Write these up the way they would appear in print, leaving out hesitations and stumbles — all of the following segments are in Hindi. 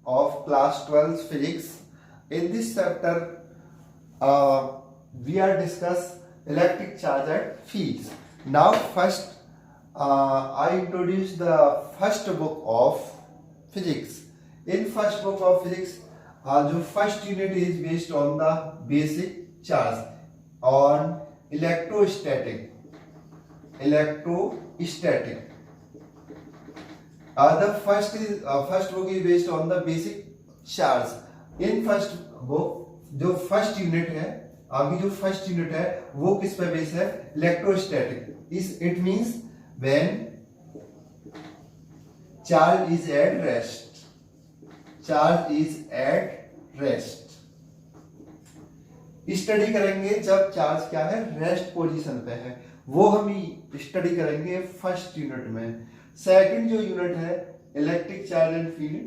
of class 12 physics. In this chapter, we are discuss electric charge and fields. Now, first, I introduce the first book of physics. In first book of physics, the first unit is based on the basic charge on electrostatic. The first book is based on the basic charge. In first book जो फर्स्ट यूनिट है, आगे जो फर्स्ट यूनिट है वो किस पे बेस है? Electrostatic. It means when charge is at rest. Study करेंगे जब चार्ज क्या है? रेस्ट पोजीशन पे है. वो हम स्टडी करेंगे फर्स्ट यूनिट में. सेकंड जो यूनिट है इलेक्ट्रिक चार्ज एंड फील्ड.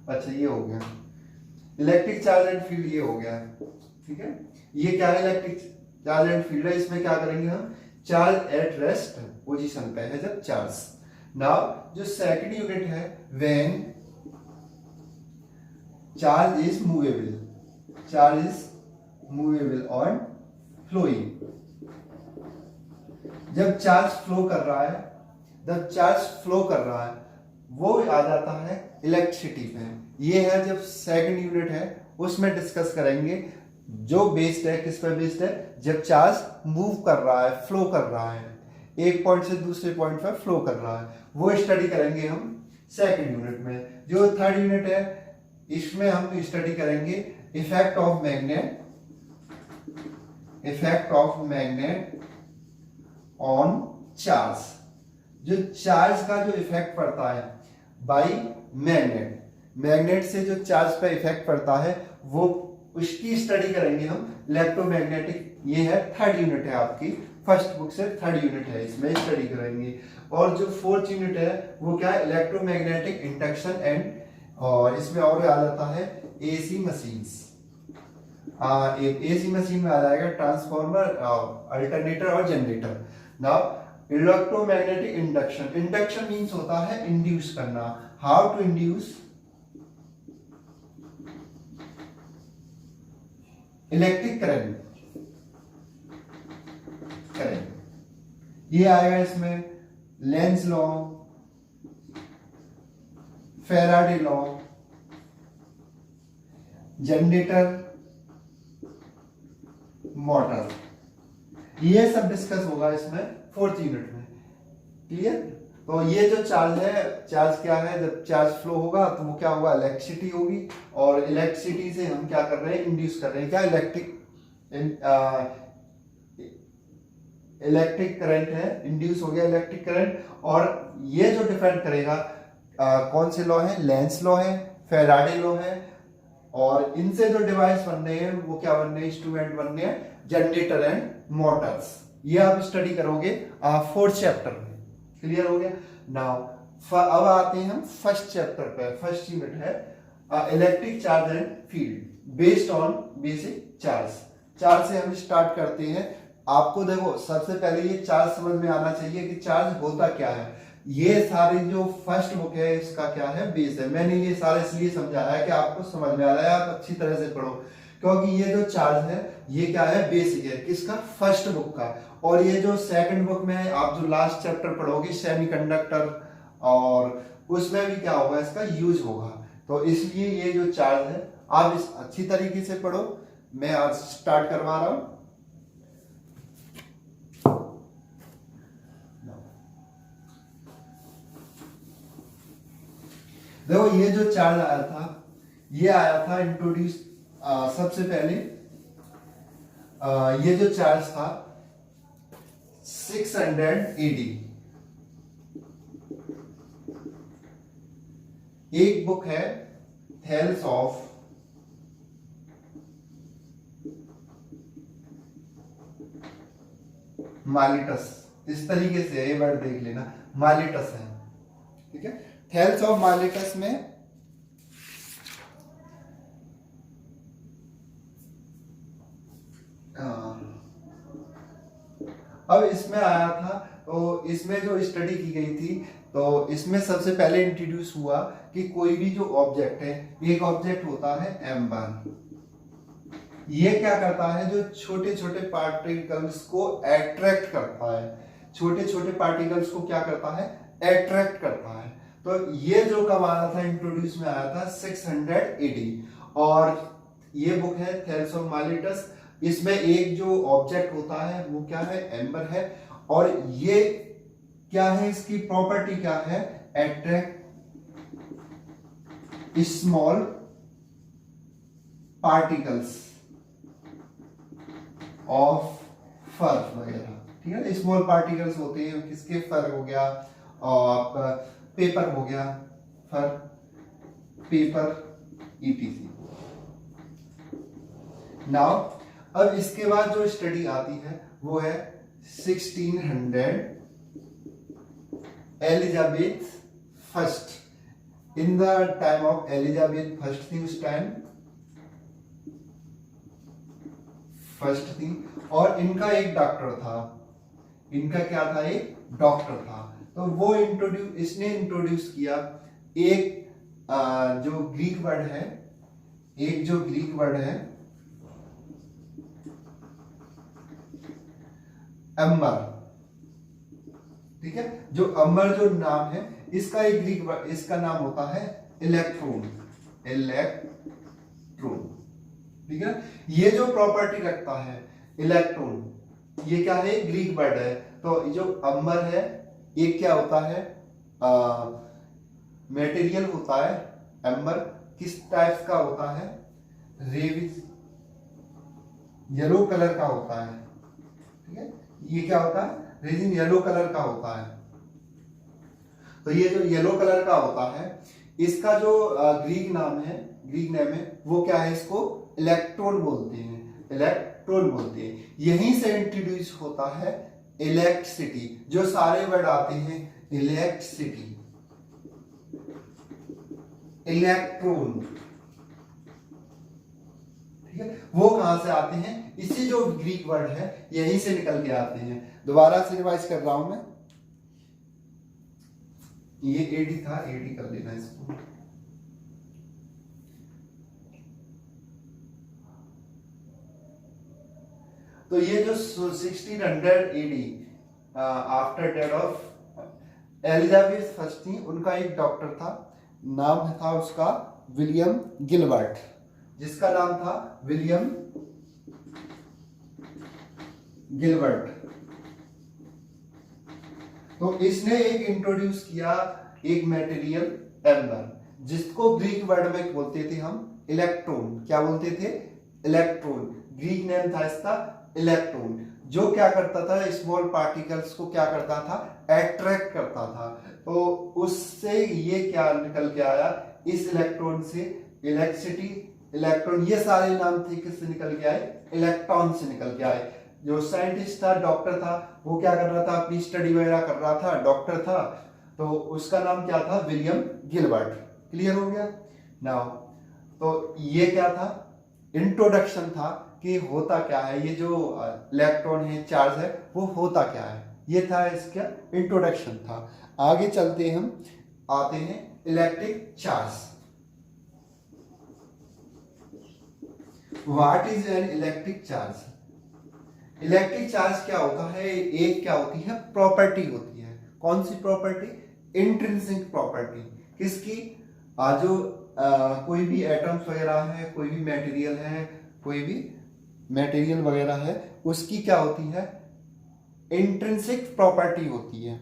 अच्छा, ये हो गया इलेक्ट्रिक चार्ज एंड फील्ड, ये हो गया. ठीक है, ये क्या है? इलेक्ट्रिक चार्ज एंड फील्ड है. इसमें क्या करेंगे हम? चार्ज एट रेस्ट पोजीशन पे है जब चार्ज. नाउ जो सेकंड यूनिट है when charge is movable on flowing. जब चार्ज फ्लो कर रहा है वो आ जाता है इलेक्ट्रिसिटी पे. ये है जब सेकंड यूनिट है, उसमें डिस्कस करेंगे जो बेस्ड है किस पे बेस्ड है? जब चार्ज मूव कर रहा है, फ्लो कर रहा है, एक पॉइंट से दूसरे पॉइंट पर फ्लो कर रहा है, वो स्टडी करेंगे हम सेकंड यूनिट में. जो थर्ड यूनिट है इसमें हम स्टडी करेंगे effect of magnet on charge. जो चार्ज का जो इफेक्ट पड़ता है बाई मैग्नेट से जो चार्ज पे इफेक्ट पड़ता है वो उसकी स्टडी करेंगे हम इलेक्ट्रोमैग्नेटिक. ये है थर्ड यूनिट है आपकी फर्स्ट बुक से थर्ड यूनिट है, इसमें स्टडी करेंगे. और जो फोर्थ यूनिट है वो क्या है? इलेक्ट्रोमैग्नेटिक इंडक्शन एंड, और इसमें और आ जाता है एसी मशीन्स. एसी मशीन में आ जाएगा ट्रांसफॉर्मर, अल्टरनेटर और generator. Now electromagnetic induction means होता है इंड्यूस करना. How to induce electric current. ये आएगा इसमें Lenz law, Faraday law, generator, motor. ये सब डिस्कस होगा इसमें फोर्थ यूनिट में. क्लियर? तो ये जो चार्ज है, चार्ज क्या है? जब चार्ज फ्लो होगा तो वो क्या होगा? इलेक्ट्रिसिटी होगी. और इलेक्ट्रिसिटी से हम क्या कर रहे हैं? इंड्यूस कर रहे हैं क्या? इलेक्ट्रिक करंट है, इंड्यूस हो गया इलेक्ट्रिक करंट. और ये जो डिपेंड करेगा कौन से लॉ है? लेंज लॉ है, फैराडे लॉ है. और इनसे जो डिवाइस बन रहे हैं वो क्या बन रहे हैं? इंस्ट्रूमेंट बन रहे हैं जनरेटर एंड मोटर्स. ये आप स्टडी करोगे फोर्थ चैप्टर में. क्लियर हो गया? नाउ अब आते हैं हम फर्स्ट चैप्टर पे. फर्स्ट यूनिट है electric charge and field based on basic charge. Charge से हम स्टार्ट करते हैं. आपको देखो सबसे पहले ये चार्ज समझ में आना चाहिए कि चार्ज होता क्या है. ये सारे जो फर्स्ट बुक है इसका क्या है? बेस है. मैंने ये सारा इसलिए समझाया है कि आपको समझ में आ रहा है, आप अच्छी तरह से पढ़ो. क्योंकि ये जो चार्ज है ये क्या है? बेसिक है. किसका? फर्स्ट बुक का. और ये जो सेकंड बुक में आप जो लास्ट चैप्टर पढ़ोगे सेमीकंडक्टर, और उसमें भी क्या होगा? इसका यूज होगा. तो इसलिए ये जो चार्ज है आप इस अच्छी तरीके से पढ़ो. मैं आज स्टार्ट करवा रहा हूं. देखो ये जो चार्ज आया था, ये आया था इंट्रोड्यूस सबसे पहले. ये जो चार्ज था 680. एक बुक है थेल्स ऑफ मालिटस. इस तरीके से ये वर्ड देख लेना, मालिटस है. ठीक है, थेल्स ऑफ मालिटस में अब इसमें आया था, तो इसमें जो स्टडी की गई थी तो इसमें सबसे पहले इंट्रोड्यूस हुआ कि कोई भी जो ऑब्जेक्ट है, एक ऑब्जेक्ट होता है M1, ये क्या करता है, जो छोटे छोटे पार्टिकल्स को अट्रैक्ट करता है, छोटे छोटे पार्टिकल्स को क्या करता है, अट्रैक्ट करता है। तो ये जो कब आया था, इंट्रोड्यूस में आया था 680, और ये बुक है थेल्स ऑफ माइलेटस। इसमें एक जो ऑब्जेक्ट होता है वो क्या है, एम्बर है, और ये क्या है, इसकी प्रॉपर्टी क्या है, अट्रैक्ट स्मॉल पार्टिकल्स ऑफ फर वगैरह, ठीक है। स्मॉल पार्टिकल्स होते हैं किसके, फर हो गया और पेपर हो गया, फर, पेपर, ईटीसी। नाउ अब इसके बाद जो स्टडी आती है वो है 1600 Elizabeth first, in the time of Elizabeth first थी, उस टाइम फर्स्ट थी, और इनका एक डॉक्टर था, इनका क्या था, एक डॉक्टर था। तो वो इसने इंट्रोड्यूस किया एक जो ग्रीक वर्ड है, एक जो ग्रीक वर्ड है अम्बर, ठीक है। जो अम्बर जो नाम है, इसका एक ग्रीक वर्ड, इसका नाम होता है इलेक्ट्रॉन, इलेक्ट्रॉन, ठीक है। ये जो प्रॉपर्टी रखता है इलेक्ट्रॉन, ये क्या है, ग्रीक वर्ड है। तो जो अम्बर है, ये क्या होता है, मटेरियल होता है। एम्बर किस टाइप का होता है, रेविस, येलो कलर का होता है, ठीक है। ये क्या होता है, रेजिन येलो कलर का होता है। तो ये जो येलो कलर का होता है, इसका जो ग्रीक नाम है, ग्रीक नेम है, वो क्या है, इसको इलेक्ट्रॉन बोलते हैं, इलेक्ट्रॉन बोलते हैं। यहीं से इंट्रोड्यूस होता है इलेक्ट्रिसिटी, जो सारे वर्ड आते हैं, इलेक्ट्रिसिटी, इलेक्ट्रॉन, ठीक है, वो कहां से आते हैं, इसी जो ग्रीक वर्ड है यहीं से निकल के आते हैं। दोबारा से रिवाइज कर रहा हूं मैं, ये एडी था, एडी कर लेना इसको। तो ये जो 1600 AD after death of Elizabeth first थी, उनका एक डॉक्टर था, नाम था उसका विलियम गिलबर्ट, जिसका नाम था विलियम गिलबर्ट। तो इसने एक इंट्रोड्यूस किया एक मटेरियल एम्बर, जिसको ग्रीक वर्ड में बोलते थे हम इलेक्ट्रॉन, क्या बोलते थे, इलेक्ट्रॉन, ग्रीक नेम था इसका इलेक्ट्रॉन, जो क्या करता था, स्मॉल पार्टिकल्स को क्या करता था, अट्रैक्ट करता था। तो उससे ये क्या निकल के आया, इस इलेक्ट्रॉन से इलेक्ट्रिसिटी, इलेक्ट्रॉन, ये सारे नाम थे किससे निकल के आए, इलेक्ट्रॉन से निकल के आए। जो साइंटिस्ट था, डॉक्टर था, वो क्या कर रहा था, अपनी स्टडी वगैरह कर रहा था, डॉक्टर था, तो उसका नाम क्या था, विलियम गिलबर्ट। क्लियर हो गया नाउ। तो ये क्या था, इंट्रोडक्शन था कि होता क्या है, ये जो इलेक्ट्रॉन है, चार्ज है, वो होता क्या है, ये था इसका इंट्रोडक्शन था। आगे चलते हम आते हैं electric charge. What is an electric charge, electric charge क्या होता है, एक क्या होती है, प्रॉपर्टी होती है। कौन सी प्रॉपर्टी, इंट्रिंसिक प्रॉपर्टी, किसकी, जो कोई भी एटम्स वगैरह है, कोई भी मटेरियल है, कोई भी मटेरियल वगैरह है, उसकी क्या होती है, इंट्रिंसिक प्रॉपर्टी होती है।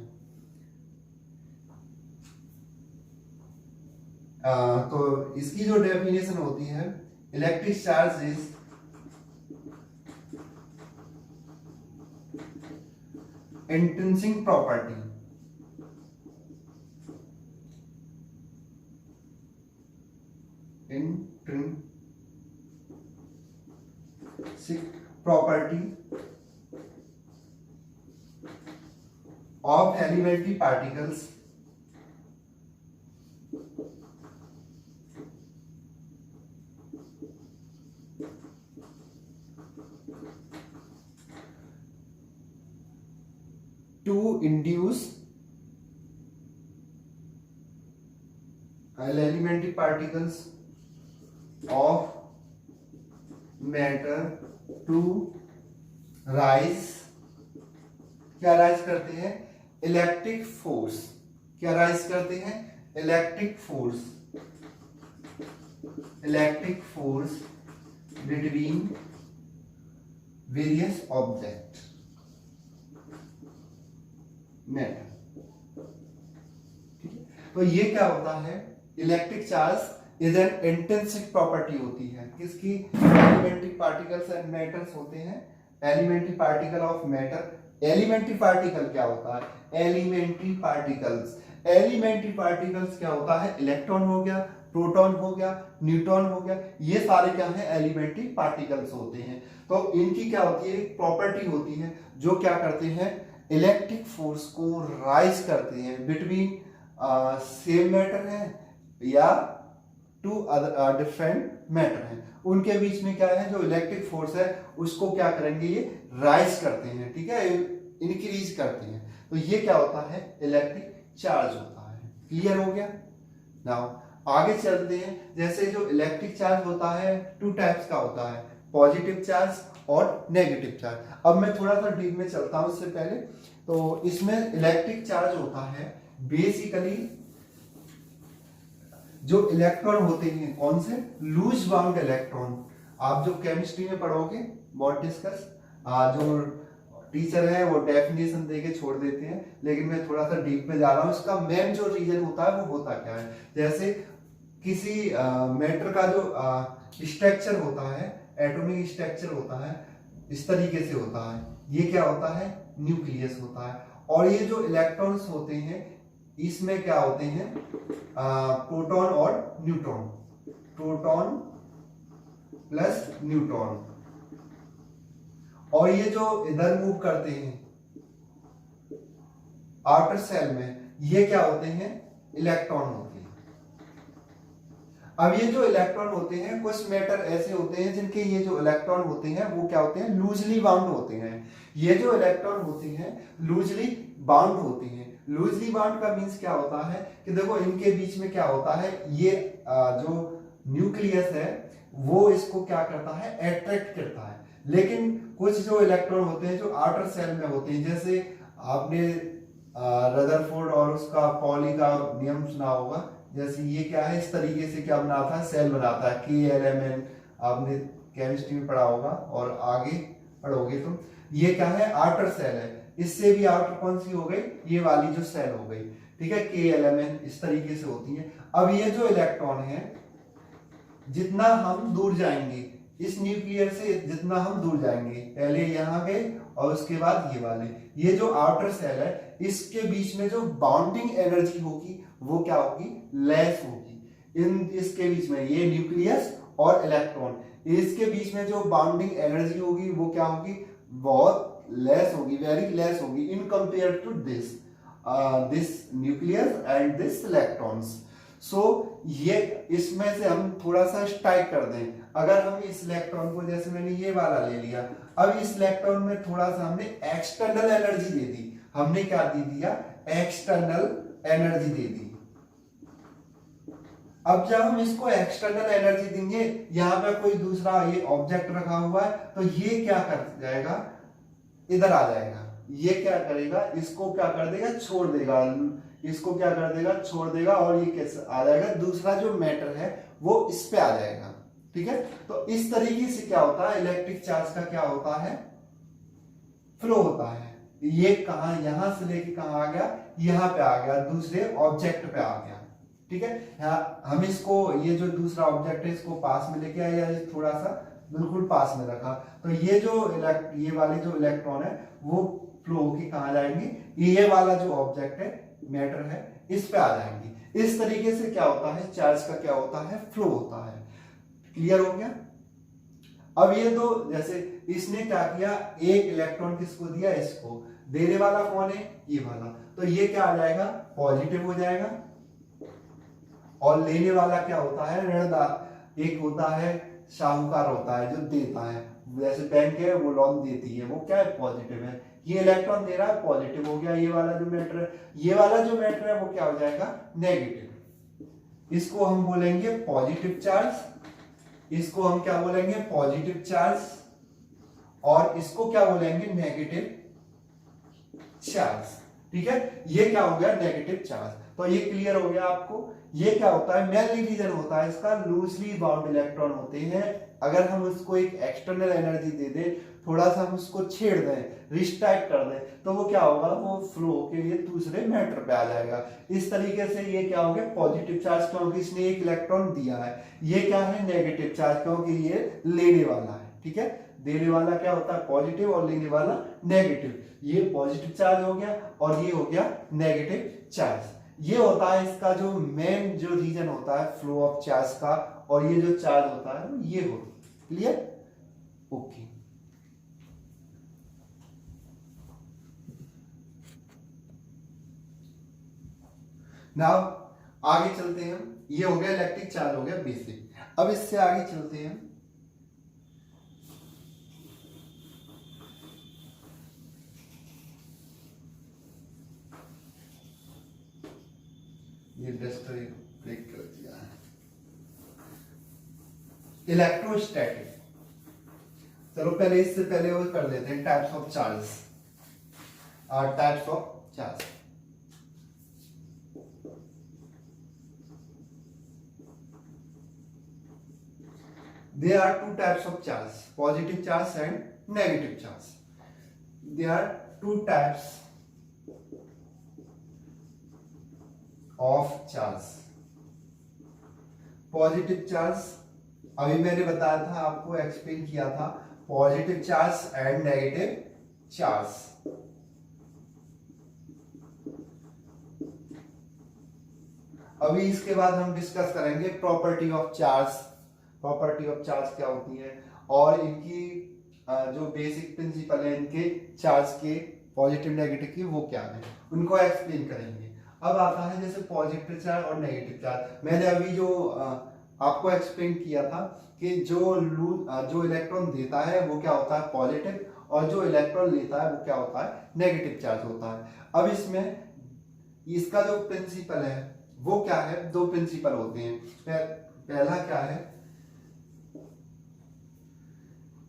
तो इसकी जो डेफिनेशन होती है, electric charge is intrinsic property, intrinsic property of elementary particles to induce elementary particles of matter to rise, क्या राइज करते हैं? Electric force. क्या राइज करते हैं? Electric force, electric force between various object matter. ठीक है, तो ये क्या होता है? Electric charge is an intrinsic property होती है किसकी? एलिमेंट्री पार्टिकल्स एंड मैटर्स होते हैं, elementary particle of matter. Elementary particle क्या होता है? एलिमेंट्री पार्टिकल्स, एलिमेंट्री पार्टिकल्स क्या होता है? इलेक्ट्रॉन हो गया, प्रोटॉन हो गया, न्यूट्रॉन हो गया, ये सारे क्या है? एलिमेंट्री पार्टिकल्स होते हैं। तो इनकी क्या होती है? प्रॉपर्टी होती है जो क्या करते हैं? इलेक्ट्रिक फोर्स को राइज करते हैं बिटवीन सेम मैटर है या टू अदर डिफरेंट मैटर है, उनके बीच में क्या है? जो इलेक्ट्रिक फोर्स है उसको क्या करेंगे? ये राइज करते हैं, ठीक है, इंक्रीज करते हैं। तो ये क्या होता है? इलेक्ट्रिक चार्ज होता है। क्लियर हो गया? नाउ आगे चलते हैं। जैसे जो इलेक्ट्रिक चार्ज होता है टू टाइप्स का होता है, पॉजिटिव चार्ज और नेगेटिव चार्ज। अब मैं थोड़ा सा डीप में चलता हूं उससे पहले। तो इसमें इलेक्ट्रिक चार्ज होता है बेसिकली जो इलेक्ट्रॉन होते हैं, कौन से? Loose bound electron. आप जो केमिस्ट्री में पढ़ोगे बहुत डिस्कस, जो टीचर है वो डेफिनेशन देके छोड़ देते हैं, लेकिन मैं थोड़ा सा डीप में जा रहा हूँ। इसका मेन जो रीजन होता है वो होता क्या है? जैसे किसी मैटर का जो स्ट्रक्चर होता है, एटॉमिक स्ट्रक्चर होता है, इस तरीके से होता है। ये क्या होता है? न्यूक्लियस होता है। और ये जो इलेक्ट्रॉन्स होते हैं इसमें क्या होते हैं? प्रोटॉन और न्यूट्रॉन, प्रोटॉन प्लस न्यूट्रॉन। और ये जो इधर मूव करते हैं आउटर सेल में, ये क्या होते हैं? इलेक्ट्रॉन होते हैं। अब ये जो इलेक्ट्रॉन होते हैं, कुछ मैटर ऐसे होते हैं जिनके ये जो इलेक्ट्रॉन होते हैं वो क्या होते हैं? लूजली बाउंड होते हैं। ये जो इलेक्ट्रॉन होते हैं लूजली बाउंड होते हैं। लूजली बाउंड का मीन्स क्या होता है कि देखो इनके बीच में क्या होता है? ये जो न्यूक्लियस है वो इसको क्या करता है? अट्रैक्ट करता है। लेकिन कुछ जो इलेक्ट्रॉन होते हैं जो आउटर सेल में होते हैं, जैसे आपने रदरफोर्ड और उसका पॉली का नियम सुना होगा। जैसे ये क्या है? इस तरीके से क्या बनाता है? सेल बनाता है, KLMN। आपने केमिस्ट्री में पढ़ा होगा और आगे पढ़ोगे तो। ये क्या है? आउटर सेल है। इससे भी आउटर कौन सी हो गई? ये वाली जो सेल हो गई, ठीक है, KLMN। इस तरीके से होती है। अब ये जो इलेक्ट्रॉन है, जितना हम दूर जाएंगे इस न्यूक्लियर से, जितना हम दूर जाएंगे, पहले यहाँ गए और उसके बाद ये वाले, ये जो आउटर सेल है इसके बीच में जो बाउंडिंग एनर्जी होगी वो क्या होगी? लेस होगी। इसके बीच में ये न्यूक्लियस और इलेक्ट्रॉन, इसके बीच में जो बाउंडिंग एनर्जी होगी वो क्या होगी? बहुत लेस होगी, वेरी लेस होगी in compare to this nucleus and this electrons. So ये इसमें से हम थोड़ा सा स्ट्राइक कर दें। अगर हम इस इलेक्ट्रॉन को, जैसे मैंने ये वाला ले लिया, अब इस इलेक्ट्रॉन में थोड़ा सा हमने एक्सटर्नल एनर्जी दे दी। हमने क्या दे दिया? एक्सटर्नल एनर्जी दे दी। अब जब हम इसको एक्सटर्नल एनर्जी देंगे, यहां पे कोई दूसरा ये ऑब्जेक्ट रखा हुआ है, तो ये क्या कर जाएगा? इधर आ जाएगा। ये क्या करेगा? इसको क्या कर देगा? छोड़ देगा। इसको क्या कर देगा? छोड़ देगा। और ये कैसे आ जाएगा? दूसरा जो मैटर है वो इस पे आ जाएगा, ठीक है। तो इस तरीके से क्या होता है? इलेक्ट्रिक चार्ज का क्या होता है? फ्लो होता है। ये कहा, यहां से लेके कहां आ गया? यहां पे आ गया, दूसरे ऑब्जेक्ट पे आ गया, ठीक है। हम इसको, ये जो दूसरा ऑब्जेक्ट है इसको पास में लेके आए, या थोड़ा सा बिल्कुल पास में रखा, तो ये जो ये वाले जो इलेक्ट्रॉन है वो फ्लो होके कहां जाएंगे? ये वाला जो ऑब्जेक्ट है, मैटर है, इस पे आ जाएंगे। इस तरीके से क्या होता है? चार्ज का क्या होता है? फ्लो होता है। क्लियर हो गया? अब ये दो, जैसे इसने क्या किया? एक इलेक्ट्रॉन किसको दिया? इसको। देने वाला कौन है? ये वाला। तो ये क्या आ जाएगा? पॉजिटिव हो जाएगा। और लेने वाला क्या होता है? ऋणदाता। एक होता है साहूकार होता है जो देता है, जैसे बैंक है वो लोन देती है, वो क्या है? पॉजिटिव है। ये इलेक्ट्रॉन दे रहा है, पॉजिटिव हो गया। ये वाला जो मैटर है, ये वाला जो मैटर है वो क्या हो जाएगा? नेगेटिव। इसको हम बोलेंगे पॉजिटिव चार्ज, इसको हम क्या बोलेंगे पॉजिटिव चार्ज, और इसको क्या बोलेंगे नेगेटिव चार्ज। ठीक है, ये क्या हो गया नेगेटिव चार्ज। तो ये क्लियर हो गया आपको। ये क्या होता है मेनली रीजन होता है इसका लूजली बाउंड इलेक्ट्रॉन होते हैं। अगर हम उसको एक एक्सटर्नल एनर्जी दे दें, थोड़ा सा हम उसको छेड़ दें, रिस्ट्रैक्ट कर दें, तो वो क्या होगा वो फ्लो के लिए दूसरे मैटर पे आ जाएगा। इस तरीके से ये क्या हो गया पॉजिटिव चार्ज, क्योंकि इसने एक इलेक्ट्रॉन दिया है। ये क्या है नेगेटिव चार्ज, क्योंकि ये लेने वाला है। ठीक है, देने वाला क्या होता है पॉजिटिव और लेने वाला नेगेटिव। ये पॉजिटिव चार्ज हो गया और ये हो गया नेगेटिव चार्ज। ये होता है इसका जो मेन जो रीजन होता है फ्लो ऑफ चार्ज का, और ये जो चार्ज होता है ये होता है। क्लियर? ओके। नाउ आगे चलते हैं हम। ये हो गया इलेक्ट्रिक चार्ज हो गया बेसिक। अब इससे आगे चलते हैं। ये डस्टर ब्रेक कर दिया है। इलेक्ट्रोस्टैटिक। चलो पहले इससे पहले वो कर लेते हैं types of charge. Types of charge there are two types of charge, positive charge and negative charge. There are two types of charge. Positive charge अभी मैंने बताया था आपको एक्सप्लेन किया था positive charge and negative charge. अभी इसके बाद हम डिस्कस करेंगे property of charge. Property of charge क्या होती है और इनकी जो बेसिक प्रिंसिपल है इनके चार्ज के पॉजिटिव नेगेटिव की वो क्या है उनको एक्सप्लेन करेंगे। अब आता है जैसे पॉजिटिव चार्ज और नेगेटिव चार्ज। मैंने अभी जो आपको एक्सप्लेन किया था कि जो इलेक्ट्रॉन देता है वो क्या होता है पॉजिटिव, और जो इलेक्ट्रॉन लेता है वो क्या होता है नेगेटिव चार्ज होता है। अब इसमें इसका जो प्रिंसिपल है वो क्या है, दो प्रिंसिपल होते हैं। पहला क्या है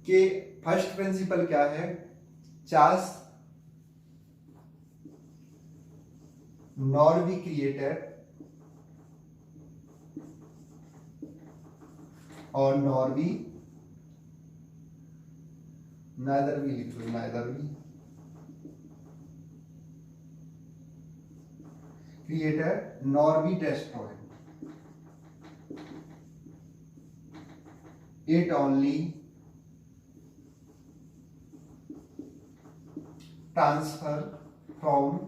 कि फर्स्ट प्रिंसिपल क्या है, चार्ज नॉर बी क्रिएटेड और नॉर बी नाइदर बी, लिख लो neither be created nor be destroyed, it only transfer from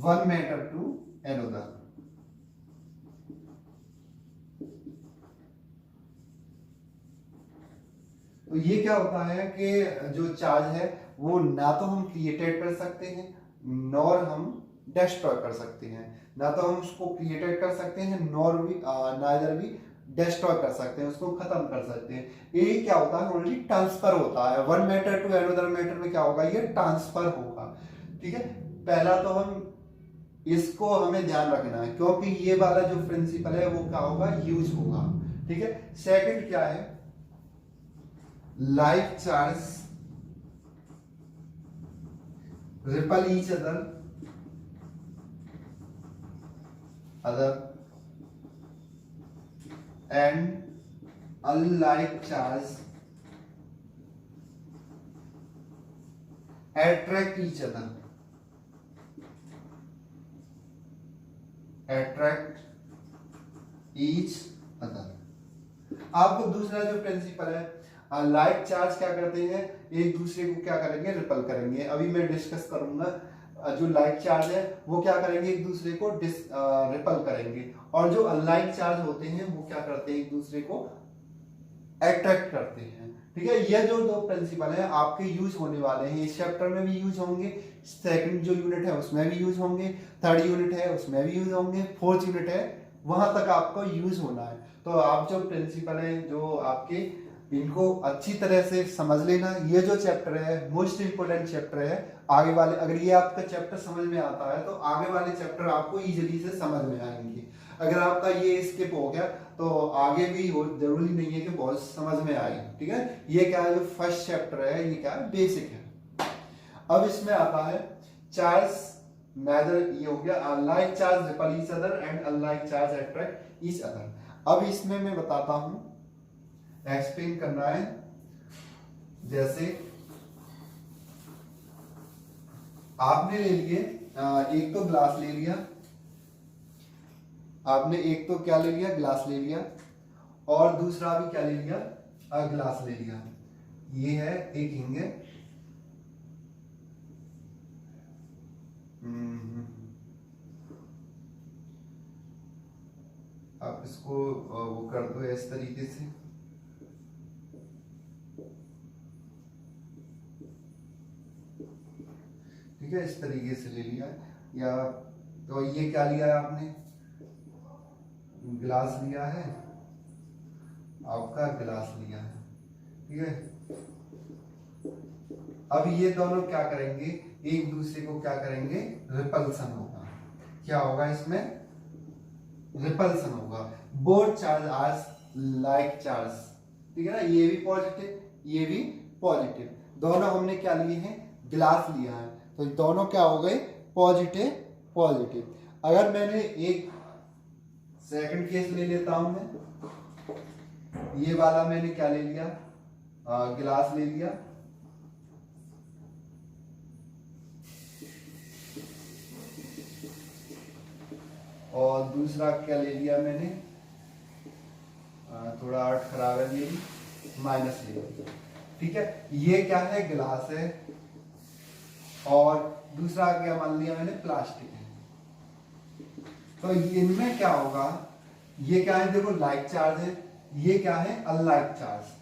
one matter to another। तो ये क्या होता है कि जो चार्ज है वो ना तो हम क्रिएटेड कर सकते हैं नॉर हम डिस्ट्रॉय कर सकते हैं। ना तो हम उसको क्रिएटेड कर सकते हैं नॉर भी नाइदर भी डिस्ट्रॉय कर सकते हैं, उसको खत्म कर सकते हैं। ये क्या होता है ओनली ट्रांसफर होता है one matter to another matter में। क्या होगा ये ट्रांसफर होगा। ठीक है, पहला तो हम इसको हमें ध्यान रखना है क्योंकि ये वाला जो प्रिंसिपल है वो क्या होगा यूज होगा। ठीक है, सेकंड क्या है like charge ripple each other and unlike charge attract each other, attract each other। आपको दूसरा जो प्रिंसिपल है लाइक चार्ज क्या करते हैं एक दूसरे को क्या करेंगे रिपल करेंगे। अभी मैं डिस्कस करूंगा जो लाइक चार्ज है वो क्या करेंगे एक दूसरे को रिपल करेंगे, और जो अनलाइक चार्ज होते हैं वो क्या करते हैं एक दूसरे को अट्रैक्ट करते हैं। ठीक है, ये जो दो प्रिंसिपल है आपके यूज होने वाले हैं इस चैप्टर में भी यूज होंगे, सेकंड जो यूनिट है उसमें भी यूज होंगे, थर्ड यूनिट है उसमें भी यूज होंगे, फोर्थ यूनिट है वहां तक आपको यूज होना है। तो आप जो प्रिंसिपल है जो आपके इनको अच्छी तरह से समझ लेना। ये जो चैप्टर है मोस्ट इंपोर्टेंट चैप्टर है। आगे वाले, अगर ये आपका चैप्टर समझ में आता है तो आगे वाले चैप्टर आपको इजीली से समझ में आएंगे। अगर आपका ये स्किप हो गया तो आगे भी जरूरी नहीं है कि बहुत समझ में आए। ठीक है, ये क्या है, जो फर्स्ट चैप्टर है ये क्या है, बेसिक है। अब इसमें आता है चार्ज मेजर, ये हो गया unlike charge ripple each other and unlike charge attract each other. अब इसमें मैं बताता हूं, एक्सप्लेन करना है। जैसे आपने ले लिए एक तो ग्लास ले लिया, आपने एक तो क्या ले लिया, ग्लास ले लिया, और दूसरा भी क्या ले लिया, ग्लास ले लिया। ये है एक इंगे, आप इसको वो कर दो इस तरीके से। ठीक है, इस तरीके से ले लिया। या तो ये क्या लिया है आपने, ग्लास लिया है, आपका ग्लास लिया है। ठीक है, अब ये दोनों क्या करेंगे, एक दूसरे को क्या करेंगे, रिपल्सन होगा। क्या होगा इसमें, रिपल्सन होगा। Both charge are like charge. ठीक है ना, ये भी पॉजिटिव ये भी पॉजिटिव, दोनों हमने क्या लिए हैं, ग्लास लिया है, तो दोनों क्या हो गए, पॉजिटिव पॉजिटिव। अगर मैंने एक सेकंड केस ले लेता हूं मैं, ये वाला मैंने क्या ले लिया, गिलास ले लिया, और दूसरा क्या ले लिया मैंने, थोड़ा आर्ट खराब है मेरी, माइनस ले लिया। ठीक है, ये क्या है, गिलास है, और दूसरा क्या मान लिया मैंने, प्लास्टिक है। तो इनमें क्या होगा, ये क्या है, देखो लाइक चार्ज है, ये क्या है, अनलाइक चार्ज।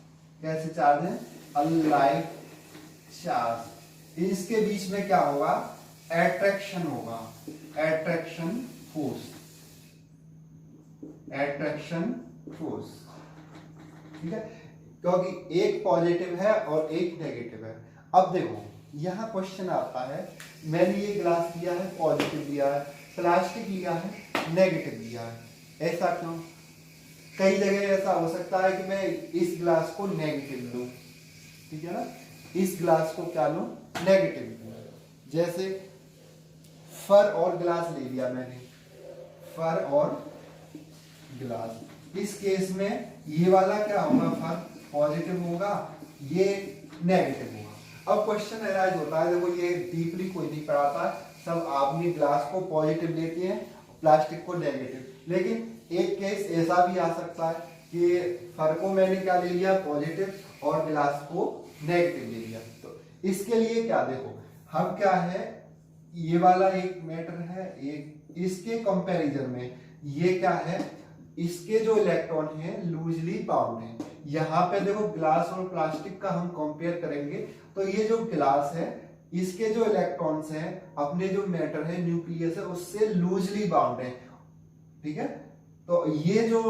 कैसे चार्ज है, अनलाइक चार्ज। इसके बीच में क्या होगा, एट्रैक्शन होगा, एट्रैक्शन फोर्स, एट्रैक्शन फोर्स। ठीक है, क्योंकि एक पॉजिटिव है और एक नेगेटिव है। अब देखो यहां क्वेश्चन आता है, मैंने ये ग्लास लिया है, पॉजिटिव लिया है, प्लास्टिक लिया है, नेगेटिव लिया है, ऐसा क्यों। कई जगह ऐसा हो सकता है कि मैं इस ग्लास को नेगेटिव लूं, ठीक है ना, इस ग्लास को क्या लूं, नेगेटिव लूं। जैसे फर और ग्लास ले लिया मैंने, फर और ग्लास। इस केस में ये वाला क्या होगा, फर पॉजिटिव होगा, ये नेगेटिव होगा। अब क्वेश्चन अराइज होता है, देखो ये डीपली कोई नहीं पढ़ाता, सब आपने ग्लास को पॉजिटिव लेते हैं, प्लास्टिक को नेगेटिव। लेकिन एक केस ऐसा भी आ सकता है कि फर को मैंने क्या ले लिया, पॉजिटिव, और ग्लास को नेगेटिव ले लिया। तो इसके लिए क्या, देखो हम क्या है, ये वाला एक मैटर है, एक इसके कंपैरिजन में ये क्या है, इसके जो इलेक्ट्रॉन है लूजली बाउंड है। यहाँ पे देखो ग्लास और प्लास्टिक का हम कंपेयर करेंगे तो ये जो ग्लास है इसके जो इलेक्ट्रॉन्स हैं अपने जो मैटर है न्यूक्लियस है उससे लूजली बाउंड है। ठीक है, तो ये जो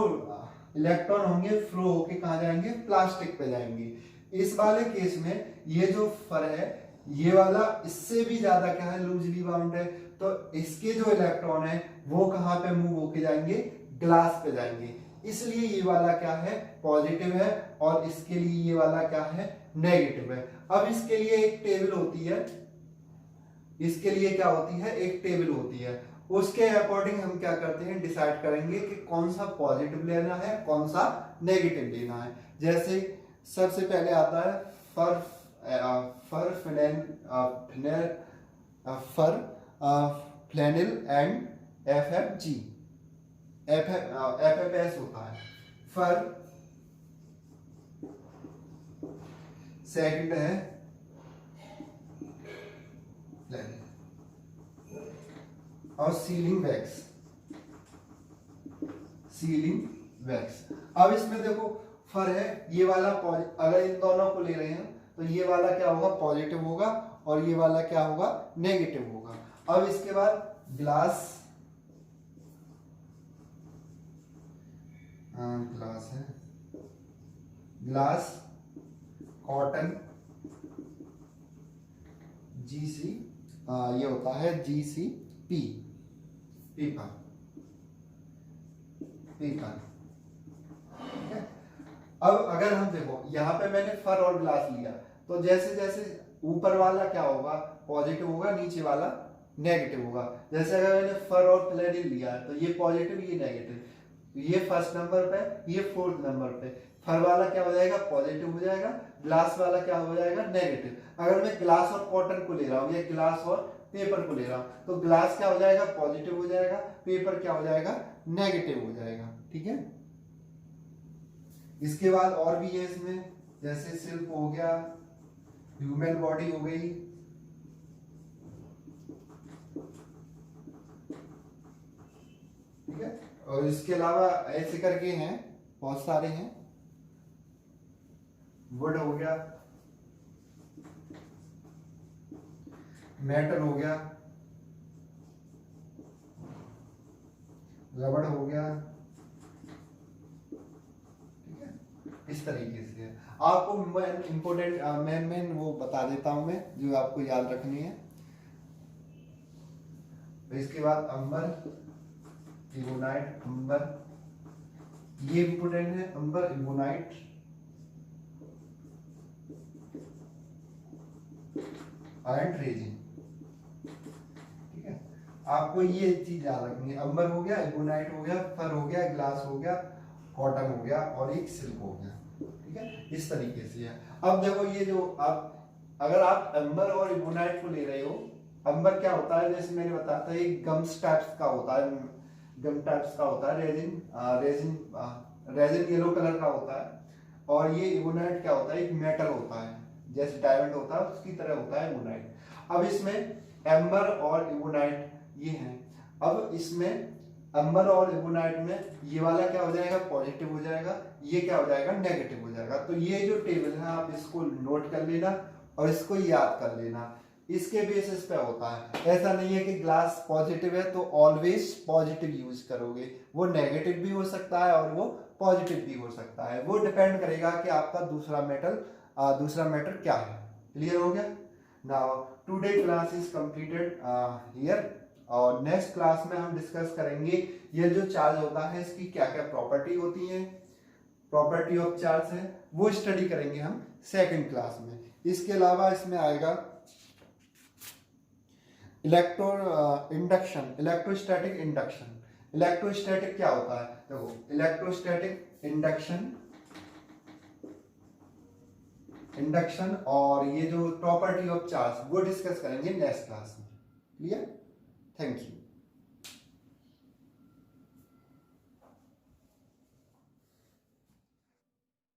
इलेक्ट्रॉन होंगे फ्लो होके कहा जाएंगे, प्लास्टिक पे जाएंगे। इस वाले केस में ये जो फर है ये वाला इससे भी ज्यादा क्या है, लूजली बाउंड है, तो इसके जो इलेक्ट्रॉन है वो कहां पे मूव होके जाएंगे, ग्लास पे जाएंगे। इसलिए ये वाला क्या है, पॉजिटिव है, और इसके लिए ये वाला क्या है, नेगेटिव है। अब इसके लिए एक टेबल होती है, इसके लिए क्या होती है, एक टेबल होती है, उसके अकॉर्डिंग हम क्या करते हैं, डिसाइड करेंगे कि कौन सा पॉजिटिव लेना है, कौन सा नेगेटिव लेना है। जैसे सबसे पहले आता है फर फ्लैनेल एंड FFG, FFS होता है फर। सेकंड है और सीलिंग वैक्स, सीलिंग वैक्स। अब इसमें देखो फर है, ये वाला अगर इन दोनों को ले रहे हैं तो ये वाला क्या होगा, पॉजिटिव होगा, और ये वाला क्या होगा, नेगेटिव होगा। अब इसके बाद ग्लास, ग्लास है, ग्लास कॉटन, GC ये होता है GCP, पीपल, पीपल। ठीक है। अब अगर हम देखो यहाँ पे मैंने फर और ग्लास लिया, तो जैसे जैसे ऊपर वाला क्या होगा, पॉजिटिव होगा, नीचे वाला नेगेटिव होगा। जैसे अगर मैंने फर और पैलेडिन लिया है तो ये पॉजिटिव, ये नेगेटिव, ये फर्स्ट नंबर पे, ये फोर्थ नंबर पे। फर वाला क्या हो जाएगा, पॉजिटिव हो जाएगा, ग्लास वाला क्या हो जाएगा, नेगेटिव। अगर मैं ग्लास और कॉटन को ले रहा हूँ या ग्लास और पेपर को ले रहा हूँ, तो ग्लास क्या हो जाएगा, पॉजिटिव हो जाएगा, पेपर क्या हो जाएगा, नेगेटिव हो जाएगा। ठीक है। इसके बाद और भी है इसमें, जैसे सिल्क हो गया, ह्यूमन बॉडी हो गई, ठीक है। और इसके अलावा ऐसे करके हैं, बहुत सारे हैं, वुड हो गया, मेटल हो गया, रबड़ हो गया। ठीक है, इस तरीके से है। आपको इंपोर्टेंट मेन वो बता देता हूं मैं, जो आपको याद रखनी है। इसके बाद अंबर, इबोनाइट, अंबर, ये इंपोर्टेंट है, अंबर, इबोनाइट, एंड रेजिन। ठीक है, आपको ये चीज याद रखनी है। अंबर हो गया, इबोनाइट हो गया, फर हो गया, ग्लास हो गया, कॉटन हो गया और एक सिल्क हो गया। ठीक है, इस तरीके से है। अब देखो ये जो आप अगर आप अंबर और इबोनाइट को ले रहे हो, अंबर क्या होता है, जैसे मैंने बताया था, एक गम्स टाइप्स का होता है, गम टाइप्स का होता है, रेजिन येलो कलर का होता है। और ये इबोनाइट क्या होता है, एक मेटल होता है, जैसे डायमंड होता है उसकी तरह होता है इबोनाइट। अब इसमें एम्बर और इबोनाइट ये हैं। अब इसमें अंबर और इबोनाइट में ये वाला क्या हो जाएगा, पॉजिटिव हो जाएगा, ये क्या हो जाएगा, नेगेटिव हो जाएगा। तो ये जो टेबल है आप इसको नोट कर लेना और इसको याद कर लेना, इसके बेसिस पे होता है। ऐसा नहीं है कि ग्लास पॉजिटिव है तो ऑलवेज पॉजिटिव यूज करोगे, वो नेगेटिव भी हो सकता है और वो पॉजिटिव भी हो सकता है। वो डिपेंड करेगा कि आपका दूसरा मैटर क्या है। क्लियर हो गया? Now today class is completed here, और नेक्स्ट क्लास में हम डिस्कस करेंगे ये जो चार्ज होता है इसकी क्या क्या प्रॉपर्टी होती है, प्रॉपर्टी ऑफ चार्ज है, वो स्टडी करेंगे हम सेकंड क्लास में। इसके अलावा इसमें आएगा इंडक्शन, इलेक्ट्रोस्टैटिक इंडक्शन। इलेक्ट्रोस्टैटिक क्या होता है, देखो इलेक्ट्रोस्टैटिक इंडक्शन और ये जो प्रॉपर्टी ऑफ चार्ज वो डिस्कस करेंगे नेक्स्ट क्लास में। क्लियर? Thank you.